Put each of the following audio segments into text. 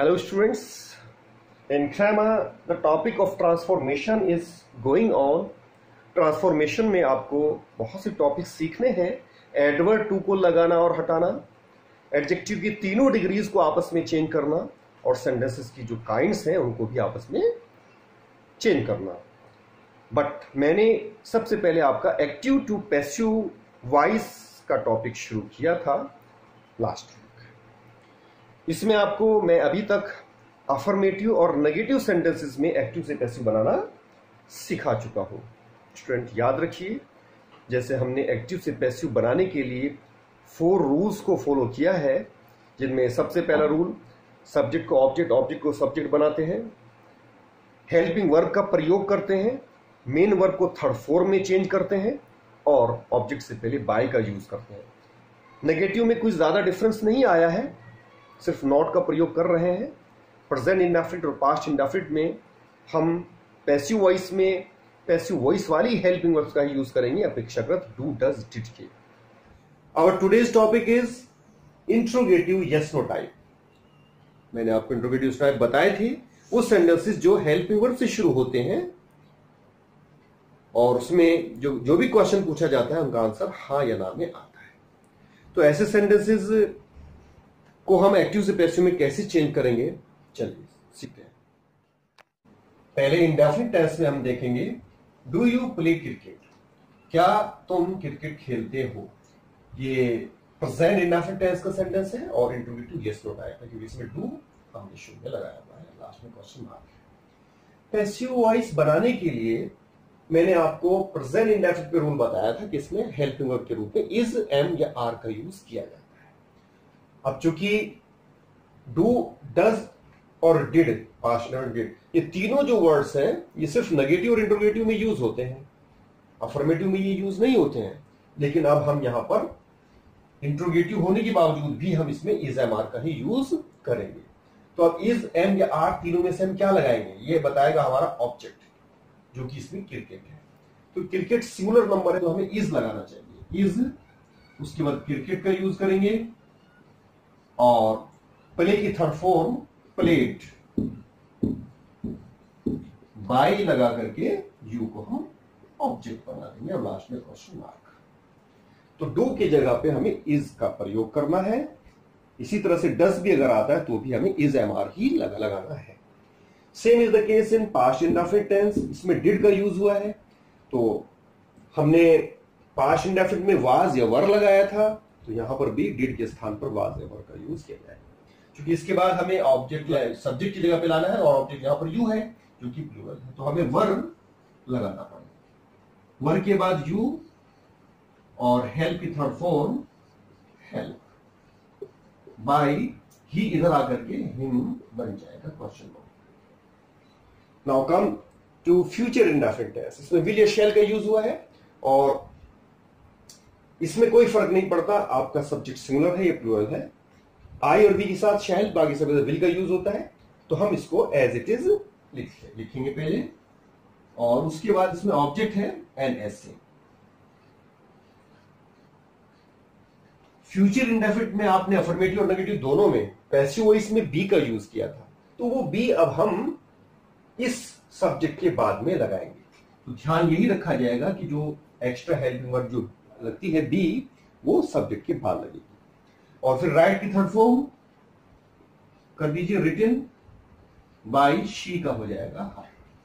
Hello students, in grammar the topic of transformation is going on. Transformation में आपको बहुत से टॉपिक सीखने हैं। एडवर्ब टू को लगाना और हटाना, एडजेक्टिव की तीनों डिग्रीज को आपस में चेंज करना और सेंटेंसेस की जो काइंड्स हैं उनको भी आपस में चेंज करना। बट मैंने सबसे पहले आपका एक्टिव टू पैसिव वॉइस का टॉपिक शुरू किया था लास्ट वीक। इसमें आपको मैं अभी तक अफर्मेटिव और नेगेटिव सेंटेंसेस में एक्टिव से पैसिव बनाना सिखा चुका हूं। स्टूडेंट याद रखिए, जैसे हमने एक्टिव से पैसिव बनाने के लिए 4 रूल्स को फॉलो किया है, जिनमें सबसे पहला रूल सब्जेक्ट को ऑब्जेक्ट, ऑब्जेक्ट को सब्जेक्ट बनाते हैं, हेल्पिंग वर्ब का प्रयोग करते हैं, मेन वर्ब को थर्ड फॉर्म में चेंज करते हैं और ऑब्जेक्ट से पहले बाय का यूज करते हैं। नेगेटिव में कुछ ज्यादा डिफरेंस नहीं आया है, सिर्फ नॉट का प्रयोग कर रहे हैं। प्रेजेंट इंडेफिनिट और पास्ट इंडेफिनिट में हम पैसिव वॉइस में पैसिव वॉइस वाली हेल्पिंग वर्ब्स का ही यूज करेंगे अपेक्षाकृत डू, डज, डिड के। Our today's topic is interrogative yes no type. मैंने आपको इंट्रोगेटिव टाइप बताए थे, वो सेंटेंसेस जो हेल्पिंग वर्ब से शुरू होते हैं और उसमें जो भी क्वेश्चन पूछा जाता है उनका आंसर हाँ या ना में आता है। तो ऐसे सेंटेंसेस को हम एक्टिव से पैसिव में कैसे चेंज करेंगे, चलिए सीखते हैं। पहले इंडेफिनिट टेंस में हम देखेंगे डू यू प्ले क्रिकेट, क्या तुम क्रिकेट खेलते हो। ये प्रेजेंट इंडेफिनिट टेंस का सेंटेंस है और इंट्रोगेटिव यस नो टाइप है, क्योंकि इसमें डू हमने शुरू में लगाया हुआ है, लास्ट में क्वेश्चन मार्क है। पैसिव वॉइस बनाने के लिए मैंने आपको प्रेजेंट इंडेफिनिट पे रूल बताया था कि इसमें हेल्पिंग वर्ब के रूप में इज, एम या आर का यूज किया जाता है। अब चूंकि डू, डज और डिड, पास्ट और डिड, ये तीनों जो वर्ड्स हैं ये सिर्फ नेगेटिव और इंट्रोगेटिव में यूज होते हैं, अफर्मेटिव में ये यूज नहीं होते हैं। लेकिन अब हम यहां पर इंट्रोगेटिव होने के बावजूद भी हम इसमें इज, एम, आर का ही यूज करेंगे। तो अब इज, एम या आर तीनों में से हम क्या लगाएंगे, ये बताएगा हमारा ऑब्जेक्ट, जो कि इसमें क्रिकेट है। तो क्रिकेट सिंगुलर नंबर है तो हमें इज लगाना चाहिए, इज, उसके बाद क्रिकेट का यूज करेंगे और प्ले की थर्ड फॉर्म प्लेड, बाय लगा करके यू को हम ऑब्जेक्ट बना देंगे और लास्ट में क्वेश्चन मार्क। तो डू की जगह पे हमें इज का प्रयोग करना है। इसी तरह से डस भी अगर आता है तो भी हमें इज, एम, आर ही लगाना है। Same is the case in past indefinite tense. इसमें डिड का यूज हुआ है तो हमने पास्ट इंडेफिनिट में वाज या वर लगाया था, तो यहां पर भी डिड के स्थान पर वाज या वर का यूज किया जाए, क्योंकि इसके बाद हमें ऑब्जेक्ट या सब्जेक्ट की जगह पे लाना है और ऑब्जेक्ट यहां पर यू है जो कि प्लूरल है, तो हमें वर लगाना पड़ेगा। वर के बाद यू और हेल्प की third form help, by he इधर आकर के हिम बन जाएगा question mark. Now come to future indefinite tense. इसमें विल या शैल का यूज हुआ है और इसमें कोई फर्क नहीं पड़ता आपका सब्जेक्ट सिंगुलर है या प्लूरल है। आई और वी के साथ शैल, बाकी सब विल का यूज होता है, तो हम इसको एज इट इज लिखेंगे पहले और उसके बाद इसमें ऑब्जेक्ट है एन, एस से। फ्यूचर इंडेफिनिट में आपने अफर्मेटिव और नेगेटिव दोनों में पैसिव वॉइस में बी का यूज किया था, तो वो बी अब हम इस सब्जेक्ट के बाद में लगाएंगे। तो ध्यान यही रखा जाएगा कि जो एक्स्ट्रा हेल्पिंग वर्ब जो लगती है बी, वो सब्जेक्ट के बाद लगेगी। और फिर राइट की थर्ड फॉर्म कर दीजिए रिटन बाय शी का हो जाएगा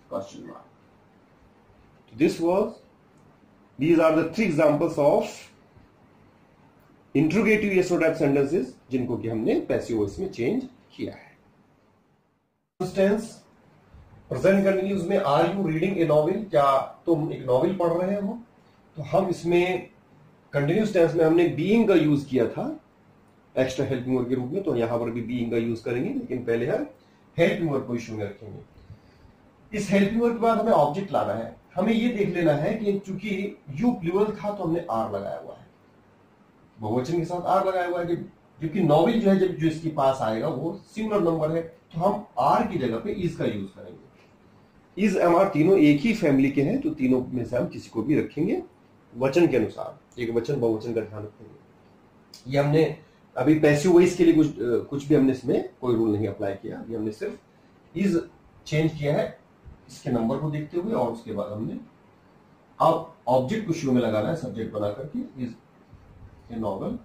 question mark. This was, these are the 3 examples of interrogative yes no type sentences जिनको कि हमने पैसिव वॉइस में चेंज किया है। टेंस प्रेजेंट कंटिन्यूअस में are you reading a novel, क्या तुम एक नॉवेल पढ़ रहे हो। तो हम इसमें कंटिन्यूअस टेंस में हमने बीइंग का यूज किया था एक्स्ट्रा हेल्पिंग वर्ब के रूप में, तो यहां पर भी बीइंग का यूज करेंगे, लेकिन पहले हम हेल्पिंग वर्ब को इशू में रखेंगे। इस हेल्पिंग वर्ब के बाद हमें ऑब्जेक्ट लाना है। हमें ये देख लेना है कि चूंकि यू प्लूरल था तो हमने आर लगाया हुआ है, बहुवचन के साथ आर लगाया हुआ है, जबकि नॉवेल जो है जब जो इसके पास आएगा वो सिंगुलर नंबर है, तो हम आर की जगह पे इज का यूज करेंगे। इज, एम, आर तीनों एक ही फैमिली के हैं, तो तीनों में से हम किसी को भी रखेंगे वचन के अनुसार, एक वचन बहुवचन का ध्यान रखेंगे। ये हमने अभी पैसिव वॉइस के लिए कुछ भी हमने इसमें कोई रूल नहीं अप्लाई किया, अभी हमने सिर्फ इज चेंज किया है इसके नंबर को देखते हुए, और उसके बाद हमने अब ऑब्जेक्ट को शुरू में लगाना है सब्जेक्ट बना करके, इज ए नॉवल।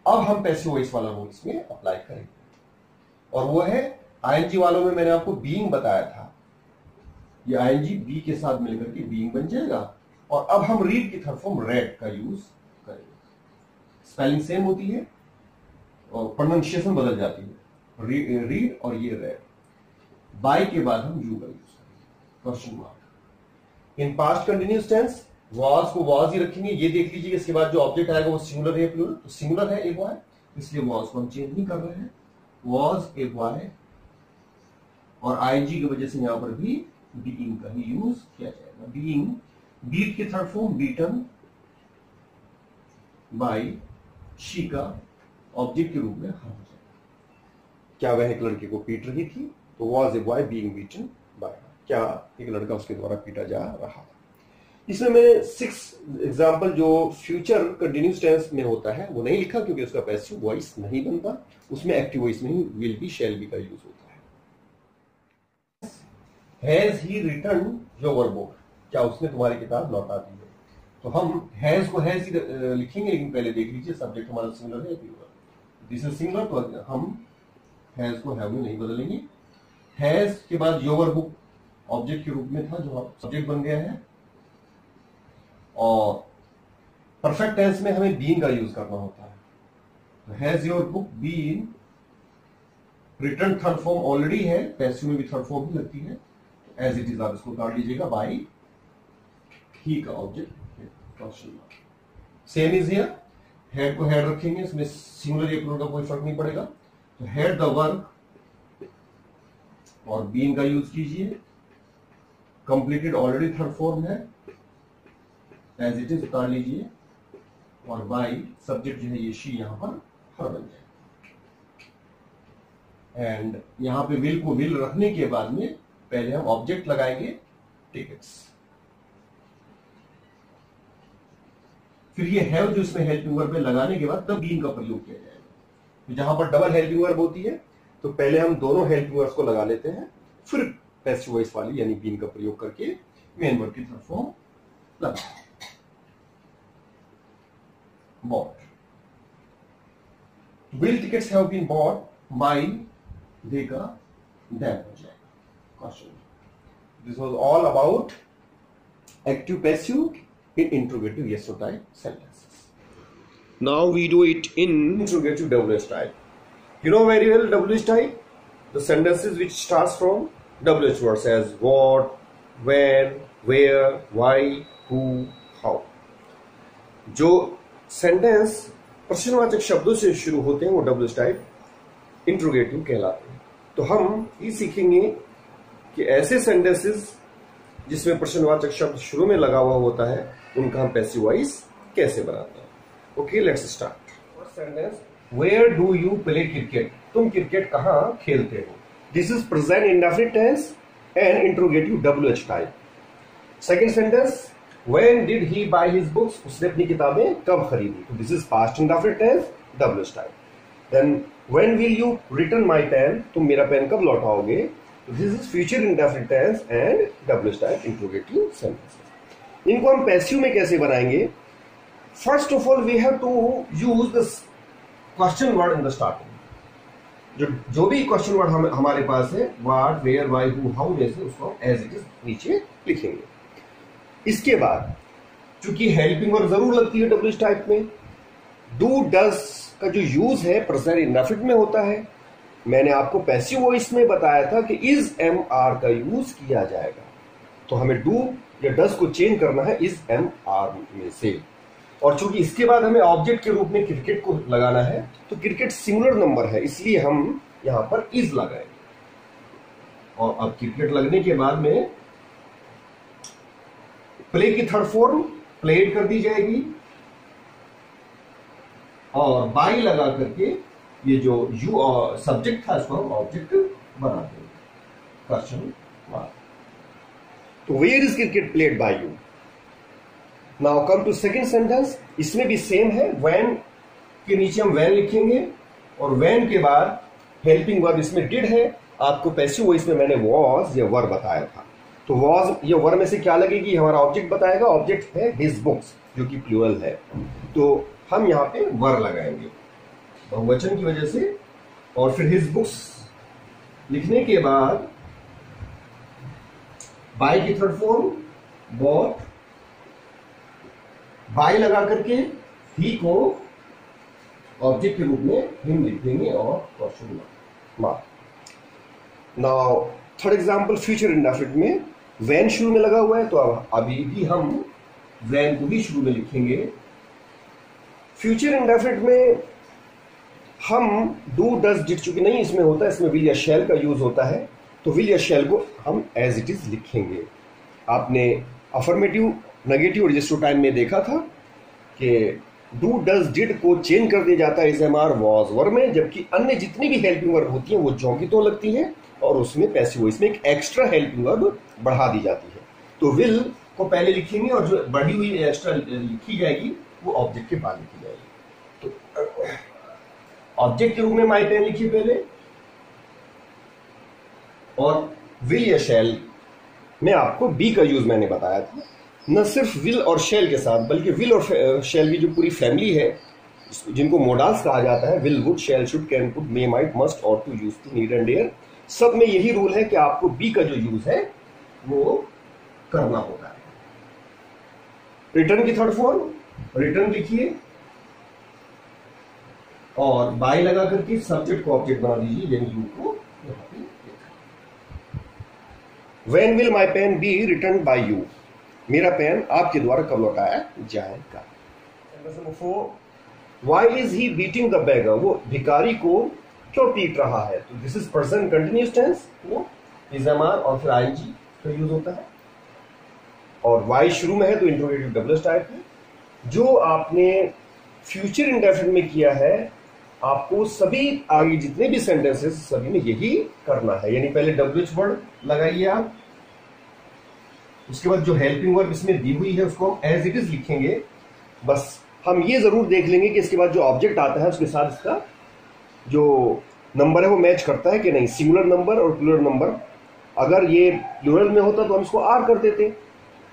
अब हम पैसिव वॉइस वाला रूल इसमें अप्लाई करेंगे, और वो है आईएनजी वालों में मैंने आपको बीइंग बताया था, ये आईएनजी बी के साथ मिलकर के बीइंग बन जाएगा। और अब हम रीड की थर्ड फॉर्म रेड का यूज करेंगे। स्पेलिंग सेम होती है और प्रोनाउंसिएशन बदल जाती है, रीड और ये रेड। बाय के बाद हम यू का यूज करेंगे, question mark. In past continuous tense was को वॉज ही रखेंगे, ये देख लीजिए इसके बाद जो ऑब्जेक्ट आएगा वो सिंगुलर है प्लूरल, तो सिंगुलर है ए बॉय, इसलिए वॉज को हम चेंज नहीं कर रहे हैं, वॉज ए बॉय। और आईएनजी की वजह से यहां पर भी बीइंग का ही यूज किया जाएगा। बीइंग, बीट की third form beaten by, she का ऑब्जेक्ट के रूप में हो जाएगा। क्या वह एक लड़के को पीट रही थी, तो was a boy being beaten by, क्या एक लड़का उसके द्वारा पीटा जा रहा था। इसमें मैंने 6 एग्जाम्पल जो फ्यूचर कंटिन्यूअस टेंस में होता है वो नहीं लिखा, क्योंकि उसका पैसिव वॉइस नहीं बनता, उसमें एक्टिव वॉइस में ही विल बी शैल बी का यूज होता है। Has he return your book, क्या उसने तुम्हारी किताब लौटा दी है, तो हम हैज को हैज ही लिखेंगे, लेकिन पहले देख लीजिए सब्जेक्ट हमारा सिंगुलर है, दिस इज सिंगुलर, तो हम हैज को हैव में नहीं बदलेंगे। हैज के बाद योर बुक ऑब्जेक्ट के रूप में था जो सब्जेक्ट बन गया है, और परफेक्ट टेंस में हमें बीइंग का यूज करना होता है, तो has your book been, return third form already है, पैसिव में भी थर्ड फॉर्म ही लगती है, एज इट इज आप इसको काट लीजिएगा, बाय ही का object question mark. Same is here, head को हेड रखेंगे, इसमें सिंगुलर या प्लूरल का कोई फर्क नहीं पड़ेगा, तो हेड द वर्क और बीइंग का यूज कीजिए, कंप्लीटेड ऑलरेडी थर्ड फॉर्म है, एज इट इज उतार लीजिए, और बाय सब्जेक्ट जो है ये शी यहां पर हर बन जाएगा। एंड यहां पे विल को विल रखने के बाद में पहले हम ऑब्जेक्ट लगाएंगे टिकट्स, फिर ये हैव जो इसमें हेल्पिंग वर्ब में लगाने के बाद तब बीइंग का प्रयोग किया जाएगा। तो जहां पर डबल हेल्पिंग वर्ब होती है तो पहले हम दोनों हेल्पिंग वर्ब्स को लगा लेते हैं, फिर पैसिव वॉइस वाली यानी बीइंग का प्रयोग करके मेन वर्ब की तरफ फॉर्म लगा। Bought. Will tickets have been bought by देगा them हो जाएगा question. This was all about active passive in interrogative yes or type sentences. Now we do it in interrogative WH type. You know very well WH type, the sentences which starts from WH words as what, when, where, why, who, how. जो sentence प्रश्नवाचक शब्दों से शुरू होते हैं वो WH type interrogative कहलाते हैं। तो हम ये सीखेंगे कि ऐसे सेंटेंसेस जिसमें प्रश्नवाचक शब्द शुरू में लगा हुआ होता है उनका हम पैसिव वॉइस कैसे बनाते हैं। Okay, let's start. First sentence, where do you play cricket, तुम क्रिकेट कहां खेलते हो। This is present indefinite tense and interrogative WH type. Second sentence, When did he buy his books? उसने अपनी किताबें कब खरीदी, तो this is past indefinite tense WH type. Then when will you return my pen? तुम मेरा pen कब लौटाओगे, तो this is future indefinite tense and WH type interrogative sentences. इनको हम पैसिव में कैसे बनाएंगे? First of all we have to use the question word in the starting. जो भी क्वेश्चन वर्ड हमारे पास है, what, where, why, who, how में से उसको as it is नीचे लिखेंगे। इसके बाद चूंकि हेल्पिंग वर्ब जरूर लगती है WH टाइप में, डू डज का जो यूज है प्रेजेंट इंडेफिनिट में होता है। मैंने आपको पैसिव वॉइस में बताया था कि इज MR का यूज किया जाएगा, तो हमें डू या डज को चेंज करना है इज MR में से। और चूंकि इसके बाद हमें ऑब्जेक्ट के रूप में क्रिकेट को लगाना है, तो क्रिकेट सिंगुलर नंबर है इसलिए हम यहां पर इज लगाएंगे। और अब क्रिकेट लगने के बाद में प्ले की थर्ड फॉर्म प्लेड कर दी जाएगी, और बाई लगा करके ये जो यू सब्जेक्ट था इसको हम ऑब्जेक्ट बना देंगे क्वेश्चन मार्क। तो where is cricket played by you. Now come to second sentence, इसमें भी सेम है, व्हेन के नीचे हम वैन लिखेंगे और वैन के बाद हेल्पिंग वर्ब इसमें डिड है। आपको पैसिव वॉइस में मैंने वॉज या वर बताया था, तो वॉज या वर में से क्या लगेगी, हमारा ऑब्जेक्ट बताएगा। ऑब्जेक्ट है हिज बुक्स जो कि प्लूरल है, तो हम यहाँ पे वर लगाएंगे बहुवचन की वजह से। और फिर हिज बुक्स लिखने के बाद बाय की थर्ड फॉर्म बॉट, बाय लगा करके ही को ऑब्जेक्ट के रूप में हिम लिख देंगे और question mark. Now third example future indefinite में वैन शुरू में लगा हुआ है, तो अब अभी भी हम वैन को भी शुरू में लिखेंगे। फ्यूचर इंडेफिनिट में हम डू डज डिड चूंकि नहीं इसमें होता है, इसमें विल या शैल का यूज होता है, तो विल या शैल को हम एज इट इज लिखेंगे। आपने अफर्मेटिव नेगेटिव और रजिस्टर टाइम में देखा था कि डू डज डिड को चेंज कर दिया जाता है is am are was verb में, जबकि अन्य जितनी भी हेल्पिंग वर्ब होती हैं वो जो की तो लगती हैं और उसमें पैसिव वॉइस में एक एक्स्ट्रा हेल्पिंग वर्ब बढ़ा दी जाती है। तो विल को पहले लिखेंगे और जो बढ़ी हुई एक्स्ट्रा लिखी जाएगी वो ऑब्जेक्ट के बाद लिखी जाएगी। तो ऑब्जेक्ट के रूप में माई पेन लिखिए पहले, और विल या शैल में आपको बी का यूज मैंने बताया था। न सिर्फ विल और शैल के साथ बल्कि विल और शैल की जो पूरी फैमिली है जिनको मोडाल्स कहा जाता है, will would shall should can could may might must ought to use to need and dare, सब में यही रूल है कि आपको बी का जो यूज है वो करना होता है। रिटर्न की थर्ड फॉर्म रिटर्न लिखिए और बाय लगा करके सब्जेक्ट को ऑब्जेक्ट बना दीजिए, यानी यू को यहां पे। When will my pen be returned by you? मेरा पेन आपके द्वारा कब लौटाया जाएगा। Number 4 Why is he beating the beggar? वो भिखारी को क्यों पीट रहा है। तो this is present continuous tense, वो इज एम आर और फिर आईएनजी का यूज होता है, और वाई शुरू में है तो इंट्रोगेटिव डबल टाइप है। जो आपने फ्यूचर इंडेफिनिट में किया है आपको सभी आगे जितने भी सेंटेंसेस सभी में यही करना है, यानी पहले डब्ल्यूएच वर्ड लगाइए आप, उसके बाद जो हेल्पिंग वर्ब इसमें दी हुई है उसको हम एज इट इज लिखेंगे। बस हम ये जरूर देख लेंगे कि इसके बाद जो ऑब्जेक्ट आता है उसके साथ इसका जो नंबर है वो मैच करता है कि नहीं। सिंगुलर नंबर और प्लूरल नंबर, अगर ये प्लूरल में होता तो हम इसको आर कर देते,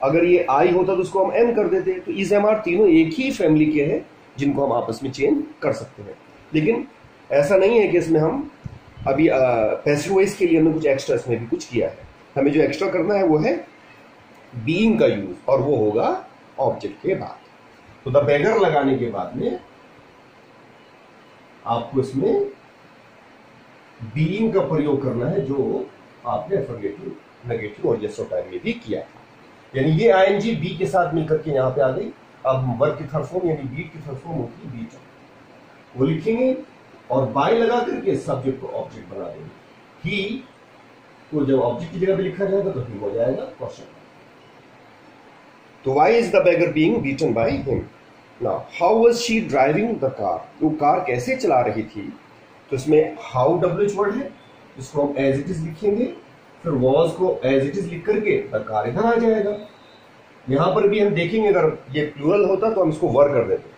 अगर ये आई होता तो उसको हम एम कर देते। तो इज एम आर तीनों एक ही फैमिली के हैं जिनको हम आपस में चेंज कर सकते हैं, लेकिन ऐसा नहीं है कि इसमें हम अभी पैसिव वॉइस के लिए हमने कुछ एक्स्ट्रा इसमें भी कुछ किया है। हमें जो एक्स्ट्रा करना है वो है बीइंग का यूज, और वो होगा ऑब्जेक्ट के बाद। तो द बेगर लगाने के बाद में आपको इसमें बीइंग का प्रयोग करना है, जो आपने अफर्मेटिव नेगेटिव और यस और टाइम में भी किया था। यानी ये आईएनजी बी के साथ मिलकर के यहां पे आ गई। अब वर्ब की थर्ड फॉर्म यानी बी की थर्ड फॉर्म होती है बी, वो लिखेंगे और बाय लगा करके सब्जेक्ट को ऑब्जेक्ट बना देंगे। ही को जब ऑब्जेक्ट की जगह पे लिखा जाएगा तो ही हो जाएगा क्वेश्चन। तो why is the beggar being beaten by him. Now how was she driving the car, वो कार कैसे चला रही थी। तो इसमें हाउ डब्ल्यूएच वर्ड है, इसको हम एज इट इज लिखेंगे, फिर वॉज को एज इट इज लिख करके द कार इधर आ जाएगा। यहां पर भी हम देखेंगे अगर ये प्लूरल होता तो हम इसको वर कर देते।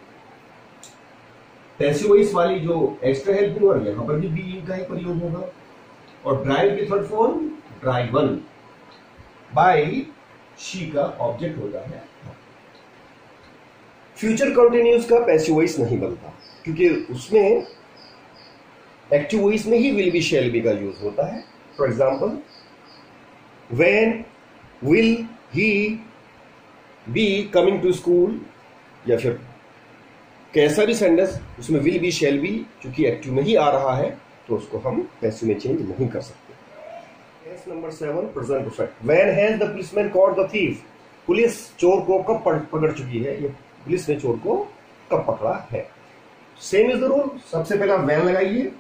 पैसिव वॉइस वाली जो एक्स्ट्रा हेल्पिंग वर्ब यहां पर भी बीइंग का ही प्रयोग होगा। और ड्राइव की third form driven, by she का ऑब्जेक्ट होता है। फ्यूचर कंटिन्यूअस का पैसिव वॉइस नहीं बनता क्योंकि उसमें एक्टिव वॉइस में ही विल बी शैल बी का यूज होता है। For example when will he be coming to school, या फिर कैसा भी सेंटेंस उसमें विल बी शैल बी चूंकि एक्टिव में ही आ रहा है तो उसको हम पैसिव में चेंज नहीं कर सकते। Case number 7 present perfect. When has the policeman caught the thief, police चोर को कब पकड़ चुकी है, ये पुलिस ने चोर को कब पकड़ा है। सेम इज द रूल, सबसे पहले आप व्हेन लगाइए,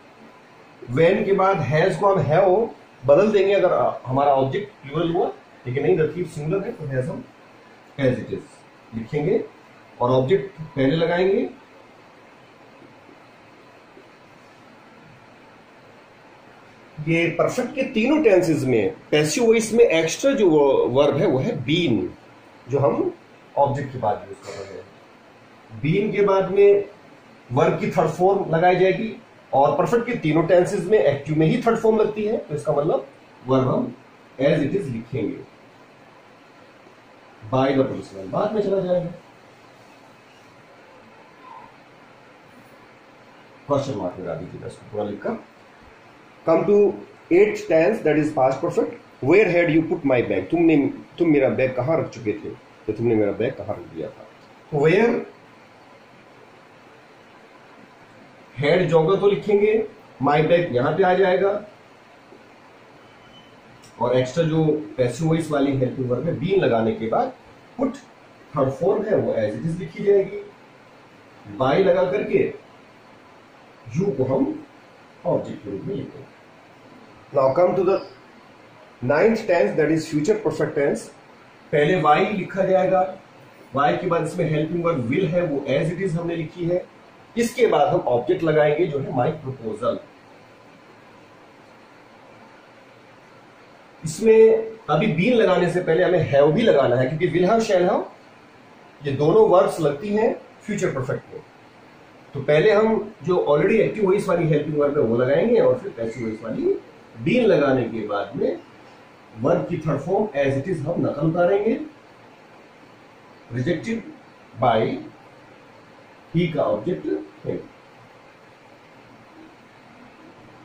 व्हेन के बाद हैज को हम हैव बदल देंगे अगर हमारा ऑब्जेक्ट प्लूरल हुआ, लेकिन नहीं द थीफ सिंगुलर है तो हैज हम एज इट इज लिखेंगे और ऑब्जेक्ट पहले लगाएंगे। ये परफेक्ट के तीनों टेंसेस में पैसिव वॉइस में एक्स्ट्रा जो वर्ब है वो है बीन, जो हम ऑब्जेक्ट के बाद यूज कर रहे हैं। बीन के बाद में वर्ब की थर्ड फॉर्म लगाई जाएगी, और परफेक्ट के तीनों टेंसेस में एक्टिव में ही थर्ड फॉर्म लगती है, तो इसका मतलब वर्ब हम एज इट इज लिखेंगे, बाय द प्रिंसिपल बाद में चला जाएगा। क्वेश्चन मार्क लगा दीजिए इसको पूरा लिखकर। Come to 8th tense that is past perfect, where had you put my bag, तुम मेरा बैग कहां रख चुके थे, तो तुमने मेरा बैग कहां रख दिया था। वेयर हेड जोगा तो लिखेंगे, माई बैग यहां पे आ जाएगा, और एक्स्ट्रा जो पैसिव वॉइस वाली हेल्पिंग वर्ब में बीन लगाने के बाद पुट थर्ड फॉर्म है वो एज इट इज लिखी जाएगी, बाय लगा करके यू को हम ऑब्जेक्ट के रूप में लिखेंगे। Now come to the 9th tense that is future perfect tense. पहले वाई लिखा जाएगा, वाई के बाद इसमें हेल्पिंग वर्ब विल है वो एज इट इज हमने लिखी है, इसके बाद हम ऑब्जेक्ट लगाएंगे जो है माई प्रपोजल। इसमें अभी बीन लगाने से पहले हमें हैव भी लगाना है, क्योंकि विल हैव शैल हैव ये दोनों वर्ब्स लगती हैं फ्यूचर परफेक्ट में। तो पहले हम जो ऑलरेडी एक्टिव वॉइस वाली हेल्पिंग वर्ब है वो लगाएंगे, और फिर पैसिव वॉइस वाली बीन लगाने के बाद में वर्ब की third form as it is हम नकल उतारेंगे, रिजेक्टेड बाय ही का ऑब्जेक्ट है।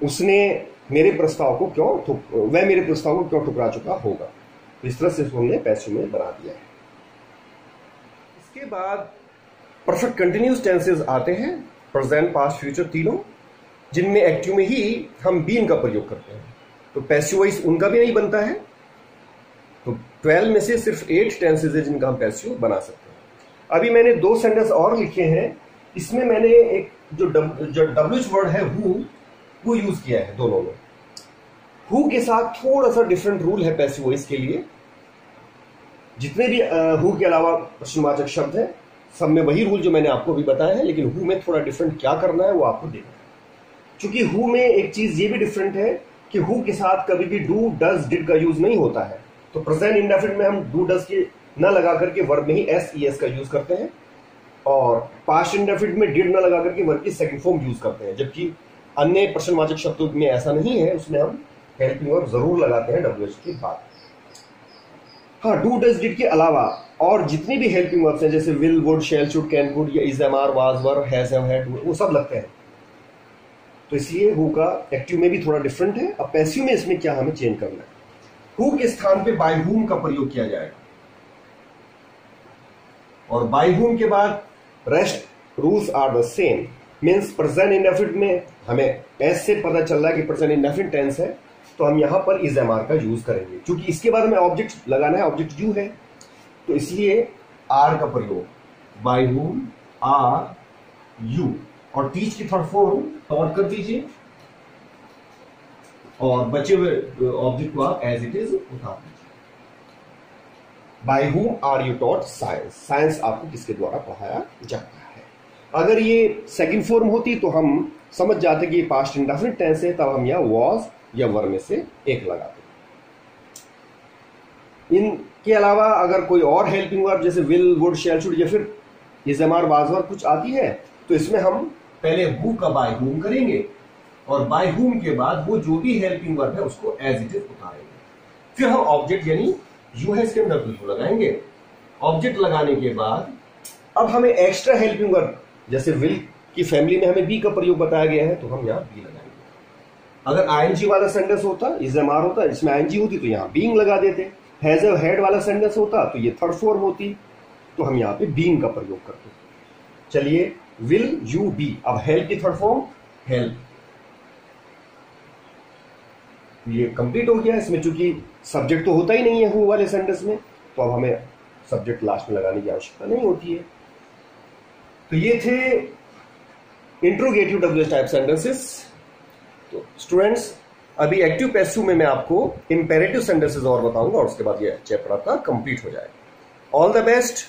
उसने मेरे प्रस्ताव को वह मेरे प्रस्ताव को क्यों ठुकरा चुका होगा, इस तरह से हमने पैसिव में बना दिया है। इसके बाद परफेक्ट कंटिन्यूस टेंसेस आते हैं, प्रेजेंट पास्ट फ्यूचर तीनों, जिनमें एक्टिव में ही हम बीन का प्रयोग करते हैं, तो पैसिव वॉइस उनका भी नहीं बनता है। तो 12 में से सिर्फ 8 टेंसेस है जिनका हम पैसिव बना सकते हैं। अभी मैंने 2 सेंटेंस और लिखे हैं, इसमें मैंने एक जो डब्ल्यूएच वर्ड है हु यूज किया है दोनों में। हु के साथ थोड़ा सा डिफरेंट रूल है पैसिव वॉइस के लिए। जितने भी हु के अलावा प्रश्नवाचक शब्द है सब में वही रूल जो मैंने आपको भी बताया है, लेकिन हु में थोड़ा डिफरेंट क्या करना है वो आपको देखना है। क्योंकि हु में एक चीज ये भी डिफरेंट है कि हु के साथ कभी भी डू डज डिड का यूज नहीं होता है। तो प्रेजेंट इंडेफिनिट में हम डू डज के न लगा करके वर्ब में ही एस ई एस का यूज करते हैं, और पास्ट इंडेफिनिट में डिड न लगा करके वर्ब की सेकंड फॉर्म यूज करते हैं। जबकि अन्य प्रश्नवाचक शब्दों में ऐसा नहीं है, उसमें हम हेल्पिंग वर्ब जरूर लगाते हैं डब्ल्यूएच के बाद। हाँ, डू डज डिड के अलावा और जितनी भी हेल्पिंग वर्ब्स हैं जैसे will would shall should can could या is am are was were has have had वो सब लगते हैं। तो इसलिए हु का एक्टिव में भी थोड़ा डिफरेंट है। अब पैसिव में इसमें क्या हमें चेंज करना है, हु के स्थान पे बाय हुम का प्रयोग किया जाएगा, और बाय हुम के बाद rest rules are the same. Means present indefinite में हमें एस से पता चल रहा है कि प्रेजेंट इंडेफिनिट टेंस है, तो हम यहां पर इज एम आर का यूज करेंगे। क्योंकि इसके बाद हमें ऑब्जेक्ट लगाना है, ऑब्जेक्ट यू है, तो इसलिए आर का प्रयोग, बाय हुम आर यू, और टीच की थर्ड फॉर्म टॉट कर दीजिए, और बचे हुए ऑब्जेक्ट को आप एज इट इज उतार दीजिए। By whom are you taught science, science आपको किसके द्वारा पढ़ाया जाता है। अगर ये सेकंड फॉर्म होती तो हम समझ जाते कि ये पास्ट इंडेफिनिट टेंस है, तब हम यहां वॉज या वर में से एक लगाते। इनके अलावा अगर कोई और हेल्पिंग वर्ब जैसे विल वुड शैल शुड या फिर is am are was were कुछ आती है, तो इसमें हम पहले हु का बाय हुम करेंगे, और बाय हुम के बाद वो जो भी हेल्पिंग वर्ब है उसको एज इट इज उतारेंगे। फिर हम ऑब्जेक्ट यानी यू है इसके अंदर यू लगाएंगे। ऑब्जेक्ट लगाने के बाद अब हमें एक्स्ट्रा हेल्पिंग वर्ब जैसे विल की फैमिली में हमें बी का प्रयोग बताया गया है, तो हम यहां बी लगाएंगे। अगर आईएनजी वाला सेंटेंस होता, इज एम आर होता, जिसमें आईएनजी होती तो यहां बीइंग लगा देते। हैज हैव हैड वाला सेंटेंस होता तो ये थर्ड फॉर्म होती, तो हम यहां पे बीइंग का प्रयोग करते। चलिए, विल यू बी, अब हेल्प की थर्ड फॉर्म हेल्प, ये कंप्लीट हो गया। इसमें चूंकि सब्जेक्ट तो होता ही नहीं है हु वाले सेंटेंस में, तो अब हमें सब्जेक्ट लास्ट में लगाने की आवश्यकता नहीं होती है। तो ये थे इंट्रोगेटिव डब्ल्यूएच टाइप सेंटेंसेस। तो स्टूडेंट्स, अभी एक्टिव पैसिव में मैं आपको इंपेरेटिव सेंटेंसेस और बताऊंगा, और उसके बाद ये चैप्टर आपका कंप्लीट हो जाएगा। All the best.